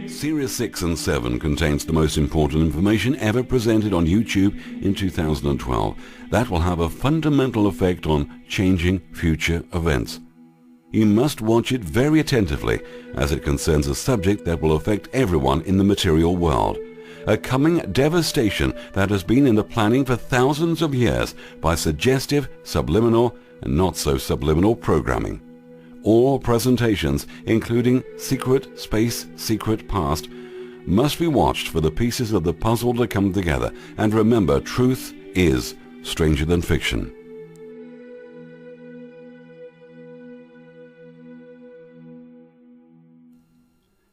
Series 6 and 7 contains the most important information ever presented on YouTube in 2012. That will have a fundamental effect on changing future events. You must watch it very attentively, as it concerns a subject that will affect everyone in the material world. A coming devastation that has been in the planning for thousands of years by suggestive, subliminal, and not so subliminal programming. All presentations, including Secret Space, Secret Past, must be watched for the pieces of the puzzle to come together. And remember, truth is stranger than fiction.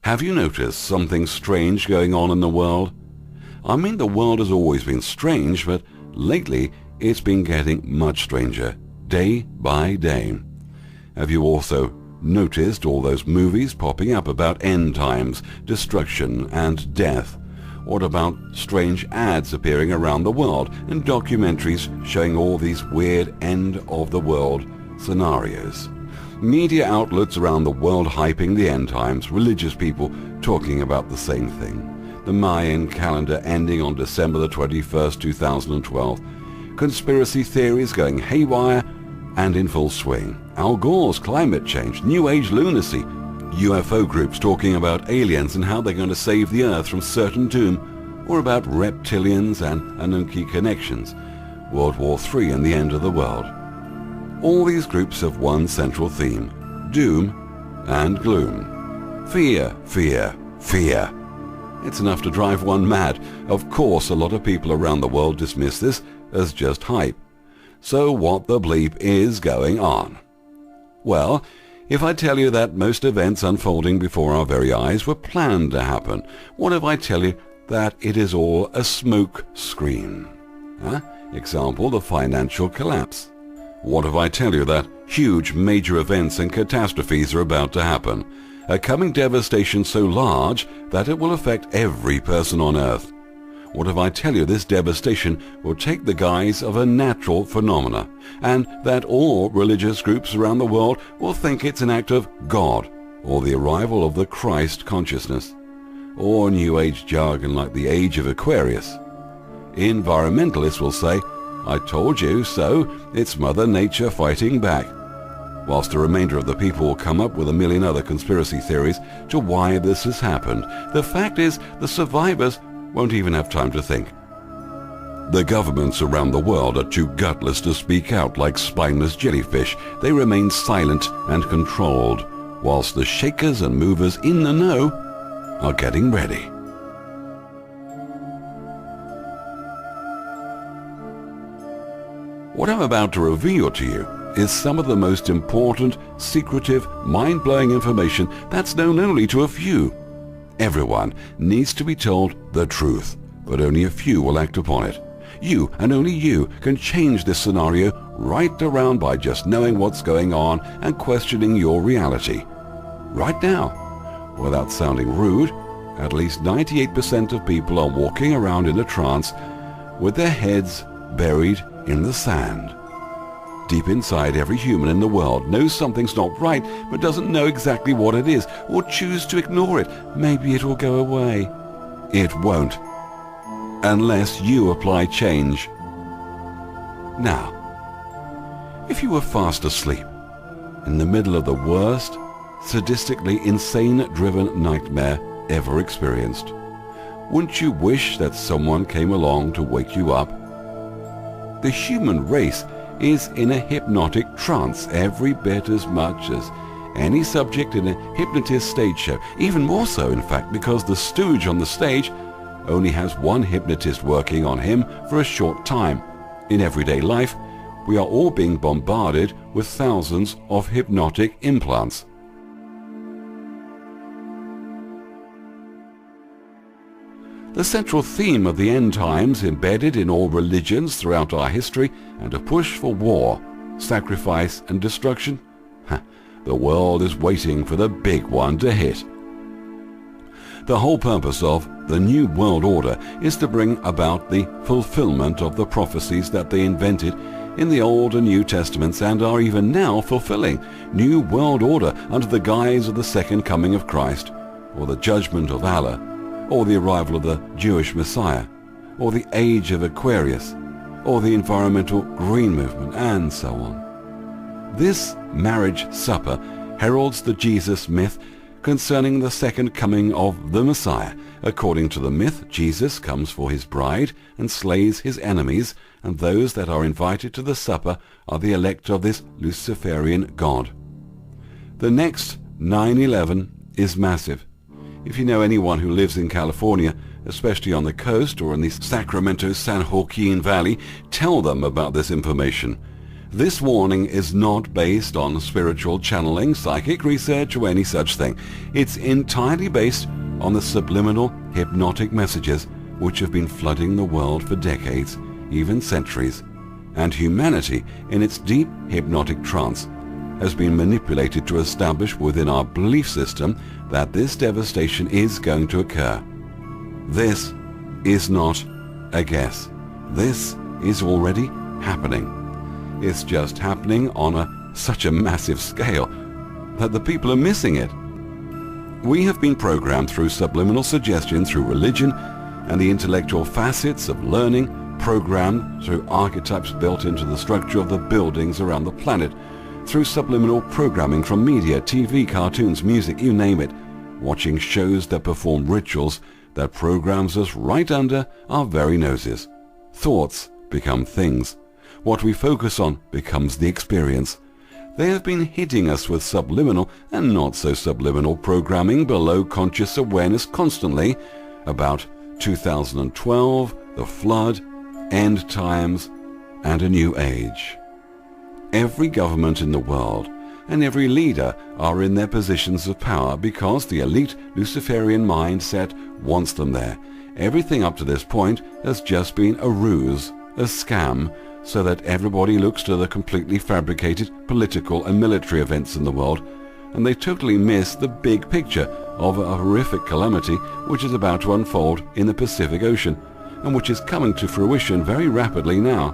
Have you noticed something strange going on in the world? I mean, the world has always been strange, but lately it's been getting much stranger, day by day. Have you also noticed all those movies popping up about end times, destruction and death? What about strange ads appearing around the world and documentaries showing all these weird end of the world scenarios? Media outlets around the world hyping the end times, religious people talking about the same thing. The Mayan calendar ending on December the 21st, 2012. Conspiracy theories going haywire and in full swing. Al Gore's climate change, New Age lunacy, UFO groups talking about aliens and how they're going to save the Earth from certain doom, or about reptilians and Anunnaki connections, World War III and the end of the world. All these groups have one central theme: doom and gloom. Fear, fear, fear. It's enough to drive one mad. Of course, a lot of people around the world dismiss this as just hype. So what the bleep is going on? Well, if I tell you that most events unfolding before our very eyes were planned to happen, what if I tell you that it is all a smoke screen? Example, the financial collapse. What if I tell you that huge major events and catastrophes are about to happen? A coming devastation so large that it will affect every person on Earth. What if I tell you this devastation will take the guise of a natural phenomena, and that all religious groups around the world will think it's an act of God, or the arrival of the Christ consciousness, or New Age jargon like the Age of Aquarius? Environmentalists will say, "I told you so, it's Mother Nature fighting back," whilst the remainder of the people will come up with a million other conspiracy theories to why this has happened. The fact is, the survivors won't even have time to think. The governments around the world are too gutless to speak out like spineless jellyfish. They remain silent and controlled, whilst the shakers and movers in the know are getting ready. What I'm about to reveal to you is some of the most important, secretive, mind-blowing information that's known only to a few. Everyone needs to be told the truth, but only a few will act upon it. You, and only you, can change this scenario right around by just knowing what's going on and questioning your reality. Right now, without sounding rude, at least 98% of people are walking around in a trance with their heads buried in the sand. Deep inside, every human in the world knows something's not right, but doesn't know exactly what it is, or choose to ignore it. Maybe it will go away. It won't, unless you apply change. Now, if you were fast asleep, in the middle of the worst, sadistically insane-driven nightmare ever experienced, wouldn't you wish that someone came along to wake you up? The human race is in a hypnotic trance every bit as much as any subject in a hypnotist stage show. Even more so, in fact, because the stooge on the stage only has one hypnotist working on him for a short time. In everyday life, we are all being bombarded with thousands of hypnotic implants. The central theme of the end times embedded in all religions throughout our history, and a push for war, sacrifice and destruction? The world is waiting for the big one to hit. The whole purpose of the New World Order is to bring about the fulfillment of the prophecies that they invented in the Old and New Testaments and are even now fulfilling. New World Order under the guise of the second coming of Christ, or the judgment of Allah, or the arrival of the Jewish Messiah, or the Age of Aquarius, or the environmental green movement, and so on. This marriage supper heralds the Jesus myth concerning the second coming of the Messiah. According to the myth, Jesus comes for his bride and slays his enemies, and those that are invited to the supper are the elect of this Luciferian god. The next 9/11 is massive. If you know anyone who lives in California, especially on the coast or in the Sacramento-San Joaquin Valley, tell them about this information. This warning is not based on spiritual channeling, psychic research, or any such thing. It's entirely based on the subliminal hypnotic messages which have been flooding the world for decades, even centuries. And humanity, in its deep hypnotic trance, has been manipulated to establish within our belief system that this devastation is going to occur. This is not a guess. This is already happening. It's just happening on such a massive scale that the people are missing it. We have been programmed through subliminal suggestion, through religion and the intellectual facets of learning, programmed through archetypes built into the structure of the buildings around the planet, through subliminal programming from media, TV, cartoons, music, you name it, watching shows that perform rituals that programs us right under our very noses. Thoughts become things. What we focus on becomes the experience. They have been hitting us with subliminal and not so subliminal programming below conscious awareness constantly about 2012, the flood, end times, and a new age. Every government in the world and every leader are in their positions of power because the elite Luciferian mindset wants them there. Everything up to this point has just been a ruse, a scam, so that everybody looks to the completely fabricated political and military events in the world, and they totally miss the big picture of a horrific calamity which is about to unfold in the Pacific Ocean, and which is coming to fruition very rapidly now.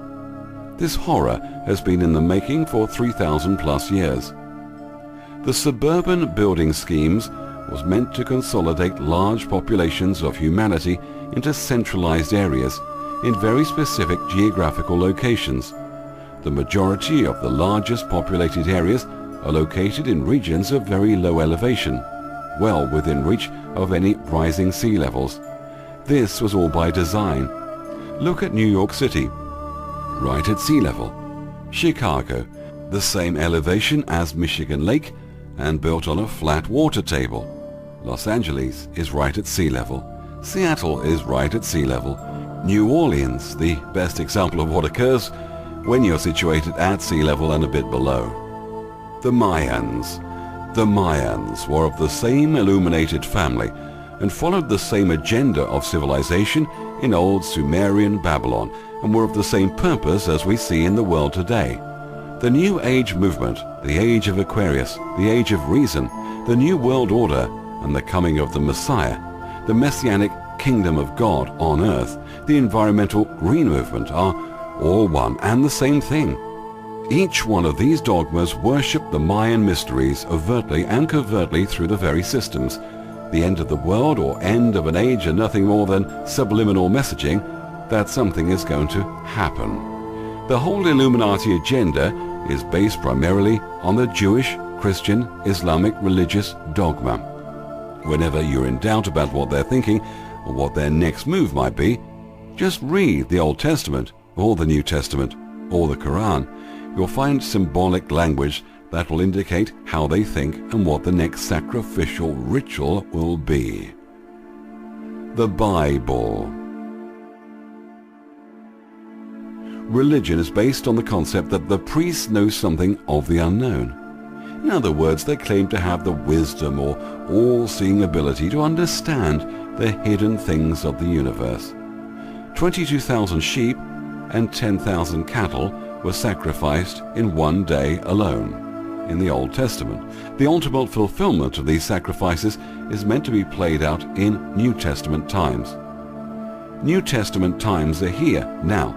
This horror has been in the making for 3,000 plus years. The suburban building schemes was meant to consolidate large populations of humanity into centralized areas in very specific geographical locations. The majority of the largest populated areas are located in regions of very low elevation, well within reach of any rising sea levels. This was all by design. Look at New York City, right at sea level. Chicago, the same elevation as Michigan Lake and built on a flat water table. Los Angeles is right at sea level. Seattle is right at sea level. New Orleans, the best example of what occurs when you're situated at sea level and a bit below. The Mayans were of the same illuminated family and followed the same agenda of civilization in old Sumerian Babylon and were of the same purpose as we see in the world today. The New Age movement, the Age of Aquarius, the Age of Reason, the New World Order, and the coming of the Messiah, the Messianic Kingdom of God on earth, the environmental green movement are all one and the same thing. Each one of these dogmas worship the Mayan mysteries overtly and covertly through the very systems. The end of the world or end of an age are nothing more than subliminal messaging that something is going to happen. The whole Illuminati agenda is based primarily on the Jewish, Christian, Islamic religious dogma. Whenever you're in doubt about what they're thinking or what their next move might be, just read the Old Testament or the New Testament or the Quran. You'll find symbolic language that will indicate how they think and what the next sacrificial ritual will be. The Bible. Religion is based on the concept that the priest knows something of the unknown. In other words, they claim to have the wisdom or all-seeing ability to understand the hidden things of the universe. 22,000 sheep and 10,000 cattle were sacrificed in one day alone in the Old Testament. The ultimate fulfillment of these sacrifices is meant to be played out in New Testament times. New Testament times are here now,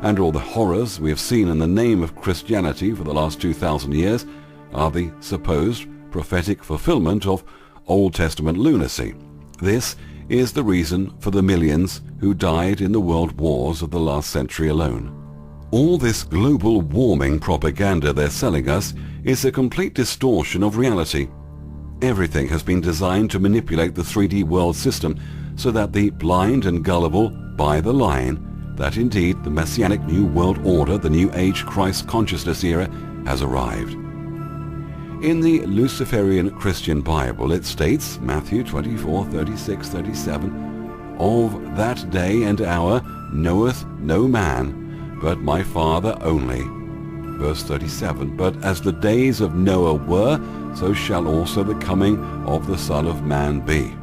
and all the horrors we have seen in the name of Christianity for the last 2,000 years are the supposed prophetic fulfillment of Old Testament lunacy. This is the reason for the millions who died in the world wars of the last century alone. All this global warming propaganda they're selling us is a complete distortion of reality. Everything has been designed to manipulate the 3D world system so that the blind and gullible buy the line that indeed the Messianic New World Order, the New Age Christ consciousness era, has arrived. In the Luciferian Christian Bible it states, Matthew 24:36-37, "Of that day and hour knoweth no man, but my Father only." Verse 37, "But as the days of Noah were, so shall also the coming of the Son of Man be."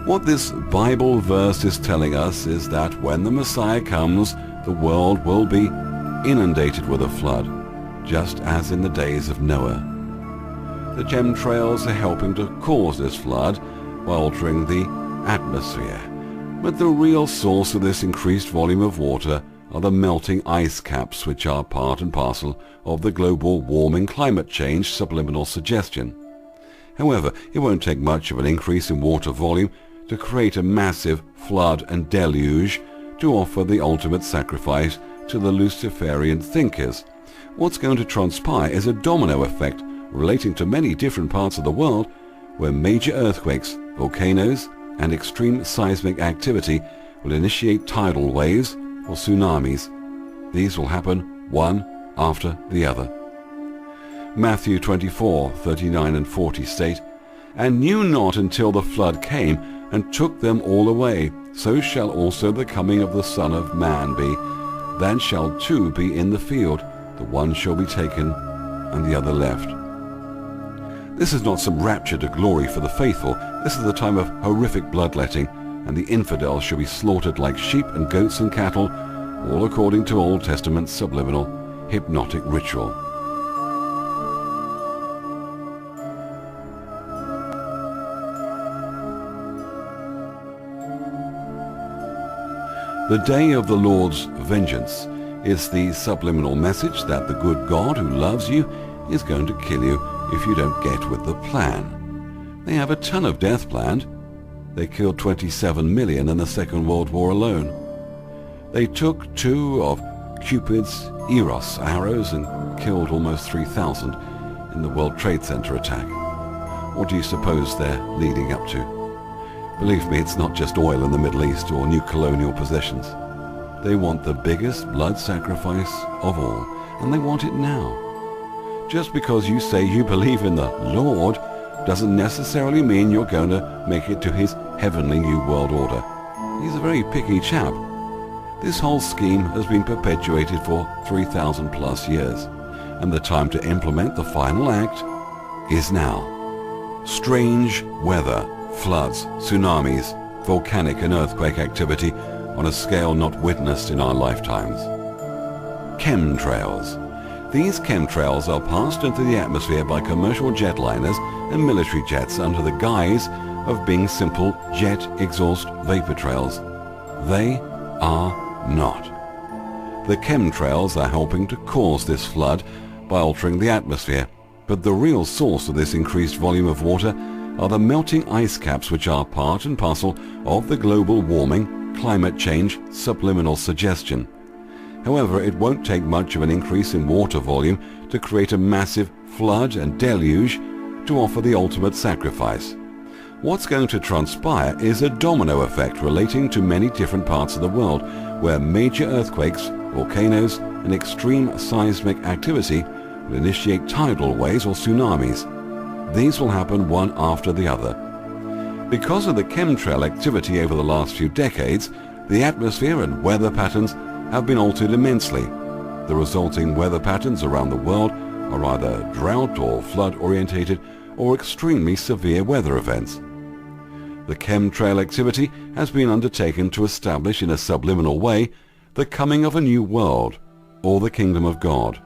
What this Bible verse is telling us is that when the Messiah comes, the world will be inundated with a flood, just as in the days of Noah. The chemtrails are helping to cause this flood by altering the atmosphere. But the real source of this increased volume of water are the melting ice caps, which are part and parcel of the global warming climate change subliminal suggestion. However, it won't take much of an increase in water volume to create a massive flood and deluge to offer the ultimate sacrifice to the Luciferian thinkers. What's going to transpire is a domino effect relating to many different parts of the world where major earthquakes, volcanoes, and extreme seismic activity will initiate tidal waves or tsunamis. These will happen one after the other. Matthew 24:39 and 40 state, "And knew not until the flood came and took them all away, so shall also the coming of the Son of Man be. Then shall two be in the field, the one shall be taken and the other left." This is not some rapture to glory for the faithful. This is the time of horrific bloodletting, and the infidels shall be slaughtered like sheep and goats and cattle, all according to Old Testament subliminal hypnotic ritual. The day of the Lord's vengeance is the subliminal message that the good God who loves you is going to kill you if you don't get with the plan. They have a ton of death planned. They killed 27 million in the Second World War alone. They took 2 of Cupid's Eros arrows and killed almost 3,000 in the World Trade Center attack. What do you suppose they're leading up to? Believe me, it's not just oil in the Middle East or new colonial possessions. They want the biggest blood sacrifice of all, and they want it now. Just because you say you believe in the Lord doesn't necessarily mean you're going to make it to his heavenly new world order. He's a very picky chap. This whole scheme has been perpetuated for 3,000 plus years, and the time to implement the final act is now. Strange weather, floods, tsunamis, volcanic and earthquake activity on a scale not witnessed in our lifetimes. Chemtrails. These chemtrails are passed into the atmosphere by commercial jetliners and military jets under the guise of being simple jet exhaust vapor trails. They are not. The chemtrails are helping to cause this flood by altering the atmosphere, but the real source of this increased volume of water are the melting ice caps, which are part and parcel of the global warming, climate change, subliminal suggestion. However, it won't take much of an increase in water volume to create a massive flood and deluge to offer the ultimate sacrifice. What's going to transpire is a domino effect relating to many different parts of the world where major earthquakes, volcanoes, and extreme seismic activity will initiate tidal waves or tsunamis. These will happen one after the other. Because of the chemtrail activity over the last few decades, the atmosphere and weather patterns have been altered immensely. The resulting weather patterns around the world are either drought or flood orientated or extremely severe weather events. The chemtrail activity has been undertaken to establish in a subliminal way the coming of a new world, or the kingdom of God.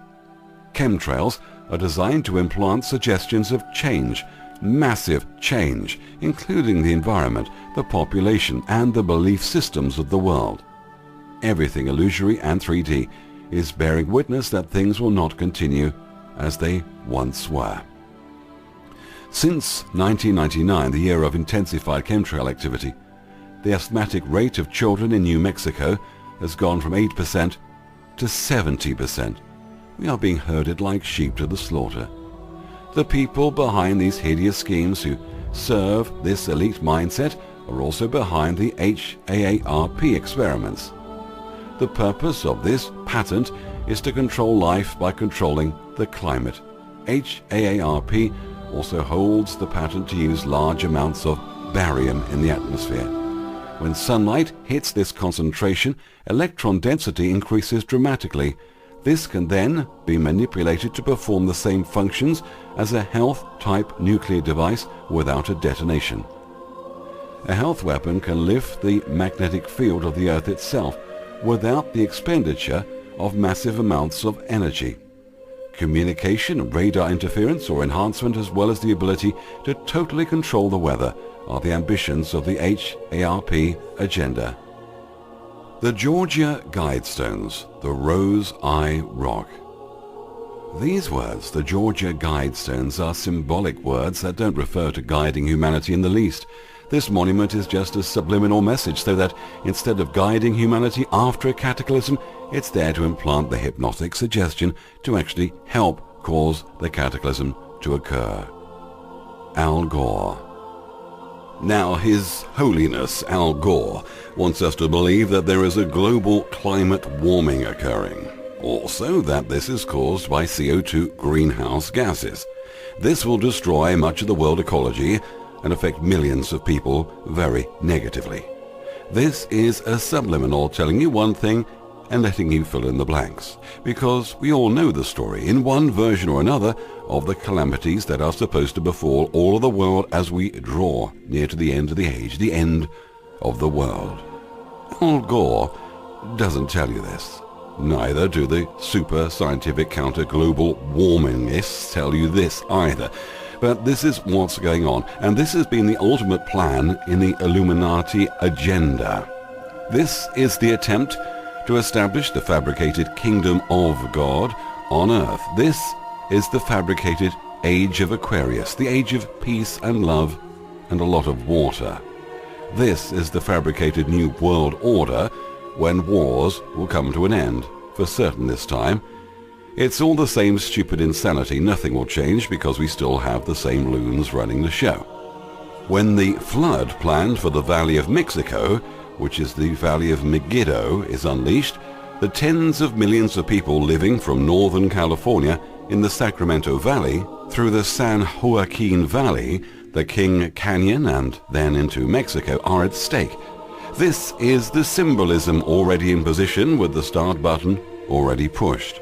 Chemtrails are designed to implant suggestions of change, massive change, including the environment, the population, and the belief systems of the world. Everything illusory and 3D is bearing witness that things will not continue as they once were. Since 1999, the year of intensified chemtrail activity, the asthmatic rate of children in New Mexico has gone from 8% to 70%. We are being herded like sheep to the slaughter. The people behind these hideous schemes who serve this elite mindset are also behind the HAARP experiments. The purpose of this patent is to control life by controlling the climate. HAARP also holds the patent to use large amounts of barium in the atmosphere. When sunlight hits this concentration, electron density increases dramatically. This can then be manipulated to perform the same functions as a health-type nuclear device without a detonation. A health weapon can lift the magnetic field of the Earth itself without the expenditure of massive amounts of energy. Communication, radar interference or enhancement, as well as the ability to totally control the weather, are the ambitions of the HAARP agenda. The Georgia Guidestones, the Rose Eye Rock. These words, the Georgia Guidestones, are symbolic words that don't refer to guiding humanity in the least. This monument is just a subliminal message so that instead of guiding humanity after a cataclysm, it's there to implant the hypnotic suggestion to actually help cause the cataclysm to occur. Al Gore. Now, His Holiness Al Gore wants us to believe that there is a global climate warming occurring. Also, that this is caused by CO2 greenhouse gases. This will destroy much of the world ecology and affect millions of people very negatively. This is a subliminal telling you one thing and letting you fill in the blanks, because we all know the story in one version or another of the calamities that are supposed to befall all of the world as we draw near to the end of the age, the end of the world. Al Gore doesn't tell you this. Neither do the super scientific counter-global warmingists tell you this either. But this is what's going on, and this has been the ultimate plan in the Illuminati agenda. This is the attempt to establish the fabricated kingdom of God on earth. This is the fabricated age of Aquarius, the age of peace and love and a lot of water. This is the fabricated new world order when wars will come to an end, for certain this time. It's all the same stupid insanity. Nothing will change because we still have the same loons running the show. When the flood planned for the Valley of Mexico, which is the Valley of Megiddo, is unleashed, the tens of millions of people living from northern California in the Sacramento Valley through the San Joaquin Valley, the King Canyon, and then into Mexico are at stake. This is the symbolism already in position with the start button already pushed.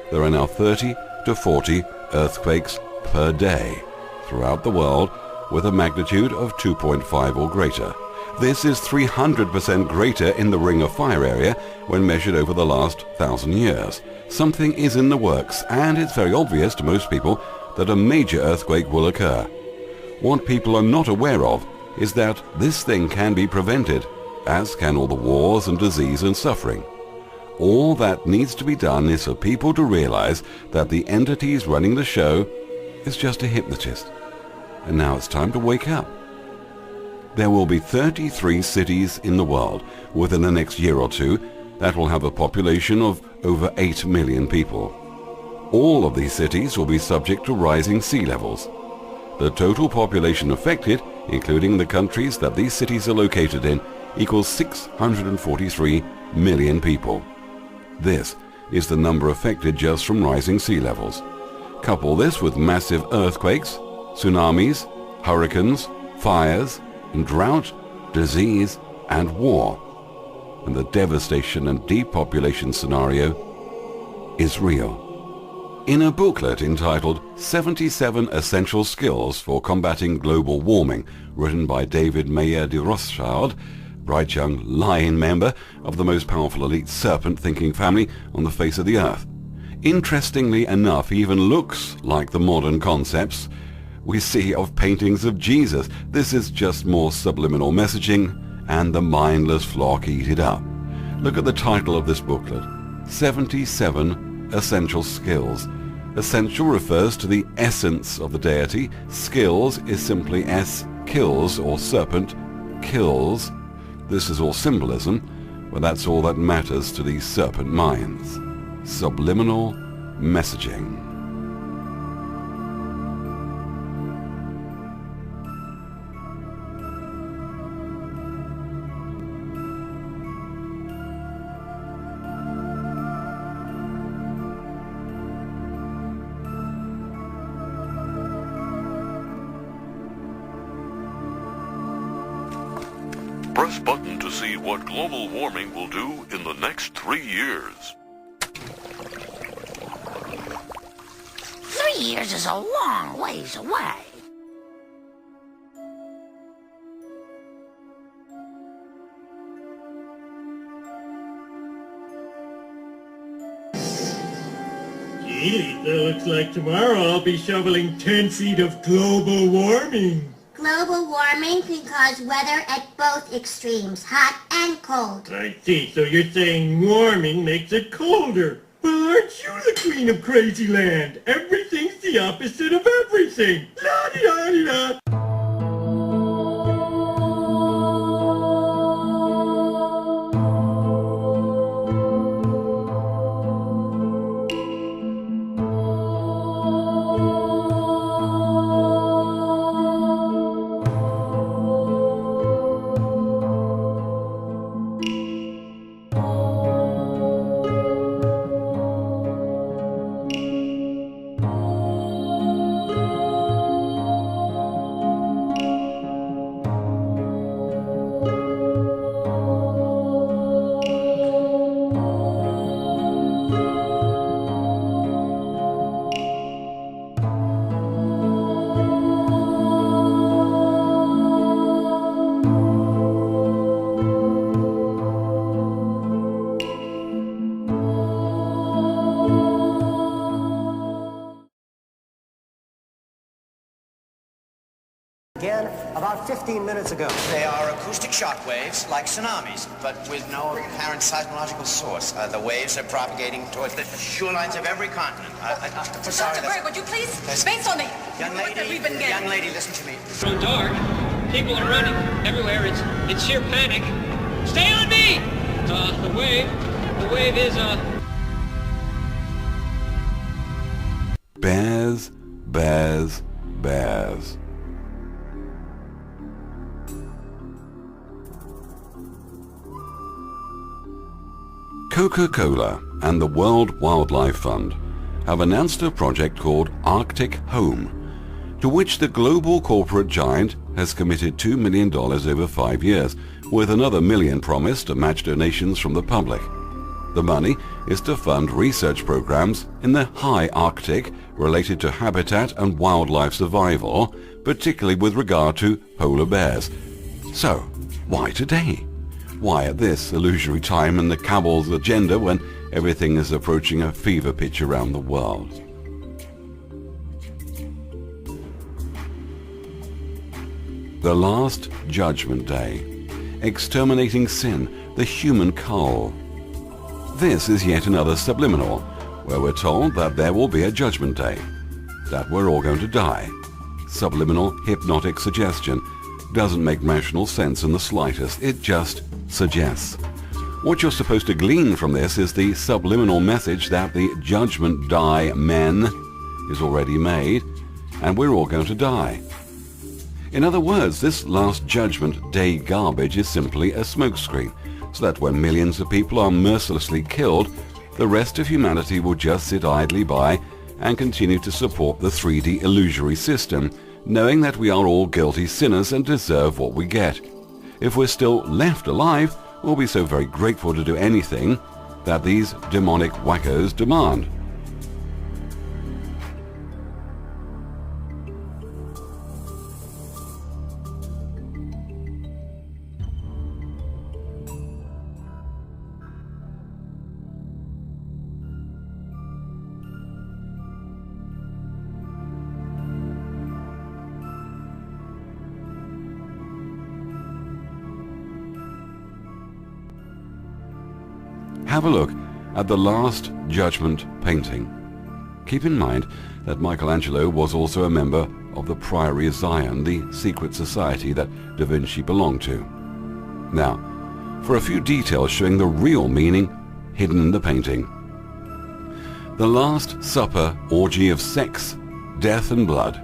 There are now 30 to 40 earthquakes per day throughout the world with a magnitude of 2.5 or greater. This is 300% greater in the Ring of Fire area when measured over the last 1,000 years. Something is in the works, and it's very obvious to most people that a major earthquake will occur. What people are not aware of is that this thing can be prevented, as can all the wars and disease and suffering. All that needs to be done is for people to realize that the entities running the show is just a hypnotist. And now it's time to wake up. There will be 33 cities in the world within the next year or two that will have a population of over 8 million people. All of these cities will be subject to rising sea levels. The total population affected, including the countries that these cities are located in, equals 643 million people. This is the number affected just from rising sea levels. Couple this with massive earthquakes, tsunamis, hurricanes, fires, and drought, disease, and war. And the devastation and depopulation scenario is real. In a booklet entitled 77 Essential Skills for Combating Global Warming, written by David Mayer de Rothschild, bright young lion member of the most powerful elite serpent-thinking family on the face of the earth. Interestingly enough, he even looks like the modern concepts we see of paintings of Jesus. This is just more subliminal messaging, and the mindless flock eat it up. Look at the title of this booklet, 77 Essential Skills. Essential refers to the essence of the deity. Skills is simply S kills, or serpent kills. This is all symbolism, but that's all that matters to these serpent minds. Subliminal messaging. Press button to see what global warming will do in the next 3 years. 3 years is a long ways away. Gee, that looks like tomorrow I'll be shoveling 10 feet of global warming. Global warming can cause weather at both extremes, hot and cold. I see, so you're saying warming makes it colder. Well, aren't you the queen of crazy land? Everything's the opposite of everything. La-di-da-di-da. Again, about 15 minutes ago. They are acoustic shock waves, like tsunamis, but with no apparent seismological source. The waves are propagating towards the shorelines of every continent. Sorry, Dr. Berg, would you please space on the young lady, listen to me. It's so dark. People are running everywhere. It's sheer panic. Stay on me! The wave is Bears, bears, bears. Coca-Cola and the World Wildlife Fund have announced a project called Arctic Home, to which the global corporate giant has committed $2 million over 5 years, with another $1 million promised to match donations from the public. The money is to fund research programs in the high Arctic related to habitat and wildlife survival, particularly with regard to polar bears. So, why today? Why at this illusory time in the cabal's agenda when everything is approaching a fever pitch around the world? The Last Judgment Day. Exterminating sin, the human cull. This is yet another subliminal, where we're told that there will be a judgment day, that we're all going to die. Subliminal hypnotic suggestion doesn't make rational sense in the slightest. It just suggests. What you're supposed to glean from this is the subliminal message that the judgment die men is already made, and we're all going to die. In other words, this last judgment day garbage is simply a smokescreen, so that when millions of people are mercilessly killed, the rest of humanity will just sit idly by and continue to support the 3D illusory system, knowing that we are all guilty sinners and deserve what we get. If we're still left alive, we'll be so very grateful to do anything that these demonic wackos demand. have a look at the Last Judgment painting. Keep in mind that Michelangelo was also a member of the Priory of Zion, the secret society that Da Vinci belonged to. Now, for a few details showing the real meaning hidden in the painting. The Last Supper orgy of sex, death and blood.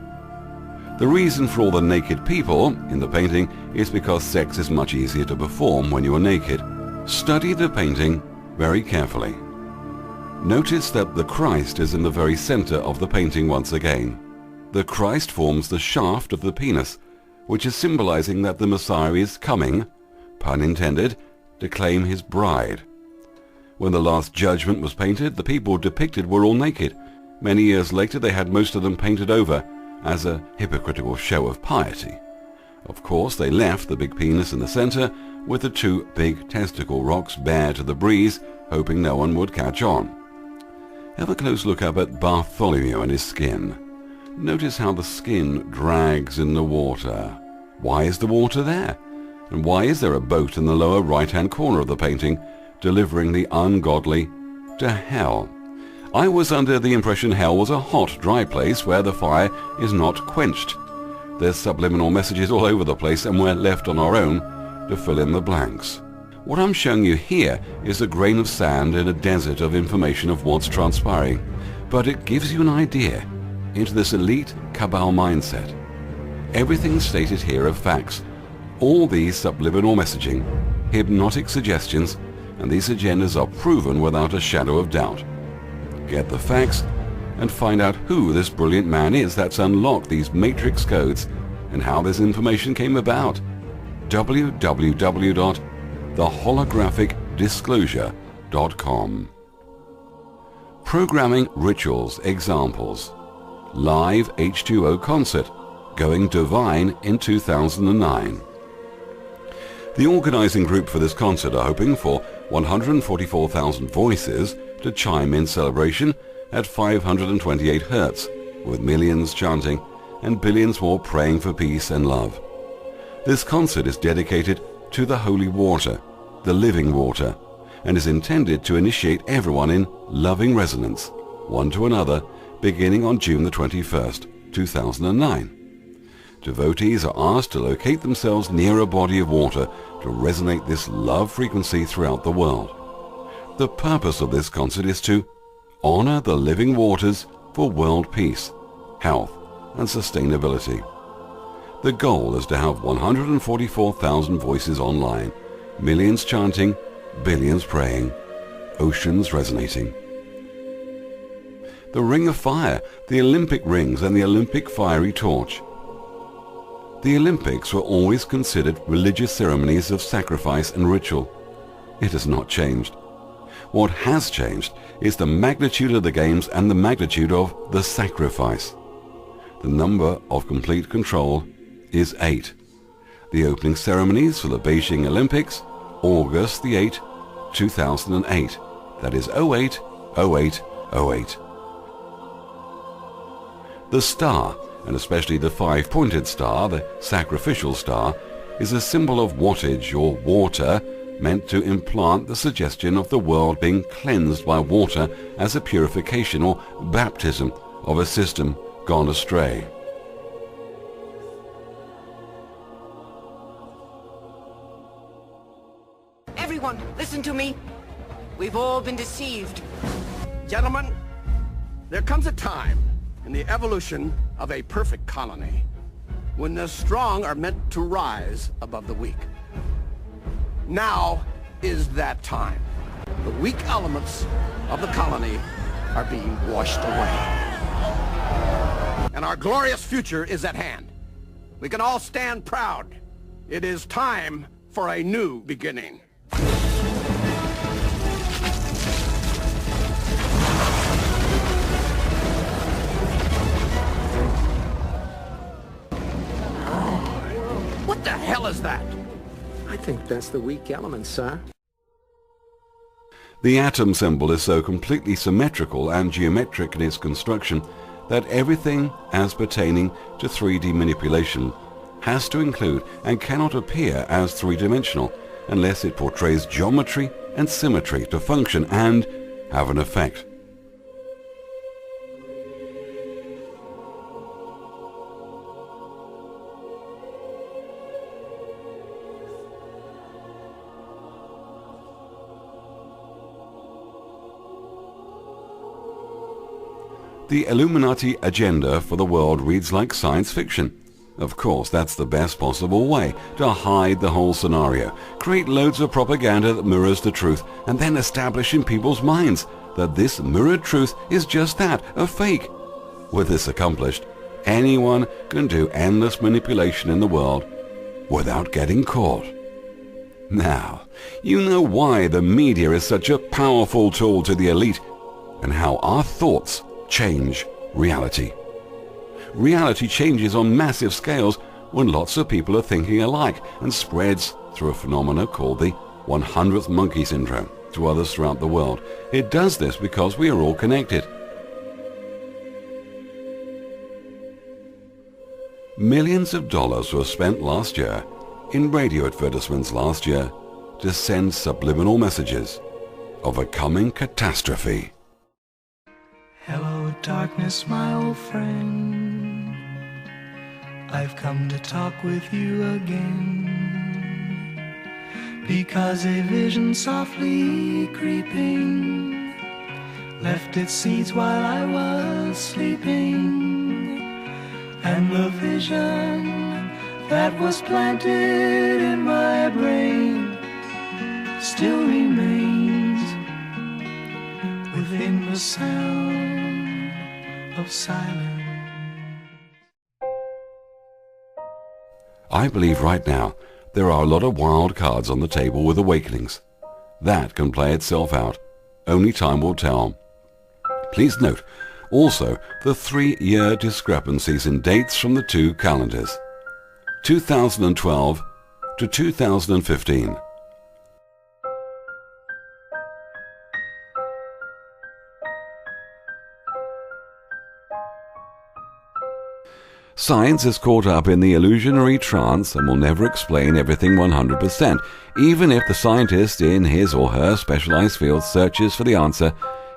The reason for all the naked people in the painting is because sex is much easier to perform when you are naked. Study the painting very carefully. Notice that the Christ is in the very center of the painting once again. The Christ forms the shaft of the penis, which is symbolizing that the Messiah is coming, pun intended, to claim his bride. When the Last Judgment was painted, the people depicted were all naked. Many years later they had most of them painted over as a hypocritical show of piety. Of course, they left the big penis in the center with the two big testicle rocks bare to the breeze, hoping no one would catch on. Have a close look up at Bartholomew and his skin. Notice how the skin drags in the water. Why is the water there? And why is there a boat in the lower right-hand corner of the painting delivering the ungodly to hell? I was under the impression hell was a hot, dry place where the fire is not quenched. There's subliminal messages all over the place and we're left on our own to fill in the blanks. What I'm showing you here is a grain of sand in a desert of information of what's transpiring, but it gives you an idea into this elite cabal mindset. Everything stated here are facts. All these subliminal messaging, hypnotic suggestions, and these agendas are proven without a shadow of doubt. Get the facts and find out who this brilliant man is that's unlocked these matrix codes and how this information came about. www.theholographic.disclosure.com. Programming rituals examples. Live H2O concert, Going Divine in 2009. The organizing group for this concert are hoping for 144,000 voices to chime in celebration at 528 Hertz, with millions chanting and billions more praying for peace and love. This concert is dedicated to the holy water, the living water, and is intended to initiate everyone in loving resonance, one to another, beginning on June the 21st, 2009. Devotees are asked to locate themselves near a body of water to resonate this love frequency throughout the world. The purpose of this concert is to honor the living waters for world peace, health, and sustainability. The goal is to have 144,000 voices online, millions chanting, billions praying, oceans resonating. The Ring of Fire, the Olympic rings, and the Olympic fiery torch. The Olympics were always considered religious ceremonies of sacrifice and ritual. It has not changed. What has changed is the magnitude of the games and the magnitude of the sacrifice. The number of complete control is 8. The opening ceremonies for the Beijing Olympics, August the 8th, 2008. That is 08/08/08. The star, and especially the 5-pointed star, the sacrificial star, is a symbol of wattage or water, meant to implant the suggestion of the world being cleansed by water as a purification or baptism of a system gone astray. Everyone, listen to me. We've all been deceived. Gentlemen, there comes a time in the evolution of a perfect colony when the strong are meant to rise above the weak. Now is that time. The weak elements of the colony are being washed away. And our glorious future is at hand. We can all stand proud. It is time for a new beginning. What the hell is that? I think that's the weak element, sir. The atom symbol is so completely symmetrical and geometric in its construction that everything as pertaining to 3D manipulation has to include and cannot appear as three-dimensional unless it portrays geometry and symmetry to function and have an effect. The Illuminati agenda for the world reads like science fiction. Of course, that's the best possible way to hide the whole scenario, create loads of propaganda that mirrors the truth, and then establish in people's minds that this mirrored truth is just that, a fake. With this accomplished, anyone can do endless manipulation in the world without getting caught. Now, you know why the media is such a powerful tool to the elite, and how our thoughts change reality. Reality changes on massive scales when lots of people are thinking alike and spreads through a phenomenon called the 100th monkey syndrome to others throughout the world. It does this because we are all connected. Millions of dollars were spent last year in radio advertisements last year to send subliminal messages of a coming catastrophe. Hello, darkness, my old friend. I've come to talk with you again, because a vision softly creeping left its seeds while I was sleeping, and the vision that was planted in my brain still remains within the sound of silence. I believe right now there are a lot of wild cards on the table with awakenings. That can play itself out. Only time will tell. Please note also the 3-year discrepancies in dates from the two calendars, 2012 to 2015. Science is caught up in the illusionary trance and will never explain everything 100%, even if the scientist in his or her specialized field searches for the answer.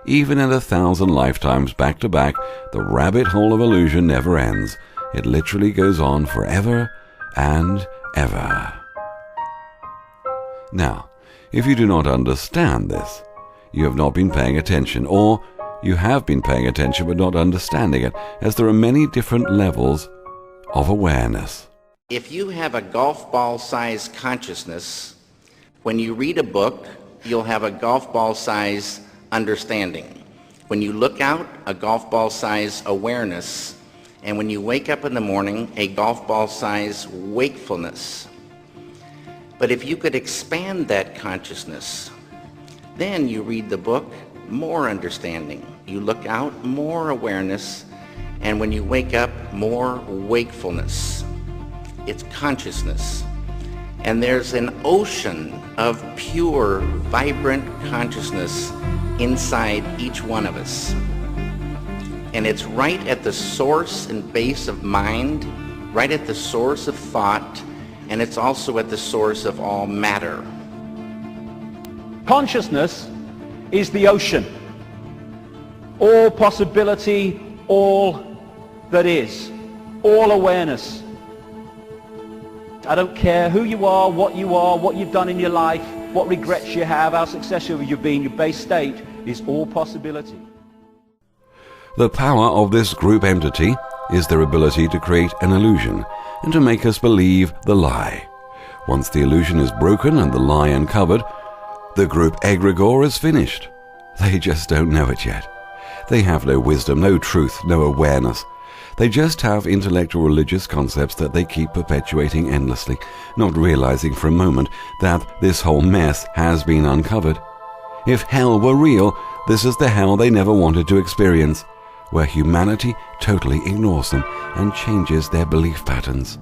Even in 1,000 lifetimes back to back, the rabbit hole of illusion never ends. It literally goes on forever and ever. Now, if you do not understand this, you have not been paying attention, or you have been paying attention but not understanding it, as there are many different levels of awareness. If you have a golf ball size consciousness, when you read a book, you'll have a golf ball size understanding. When you look out, a golf ball size awareness, and when you wake up in the morning, a golf ball size wakefulness. But if you could expand that consciousness, then you read the book, more understanding. You look out, more awareness, and when you wake up, more wakefulness. It's consciousness. And there's an ocean of pure, vibrant consciousness inside each one of us. And it's right at the source and base of mind, right at the source of thought, and it's also at the source of all matter. Consciousness is the ocean. All possibility, all that is, all awareness. I don't care who you are, what you've done in your life, what regrets you have, how successful you've been, your base state is all possibility. The power of this group entity is their ability to create an illusion and to make us believe the lie. Once the illusion is broken and the lie uncovered, the group egregore is finished. They just don't know it yet. They have no wisdom, no truth, no awareness. They just have intellectual religious concepts that they keep perpetuating endlessly, not realizing for a moment that this whole mess has been uncovered. If hell were real, this is the hell they never wanted to experience, where humanity totally ignores them and changes their belief patterns.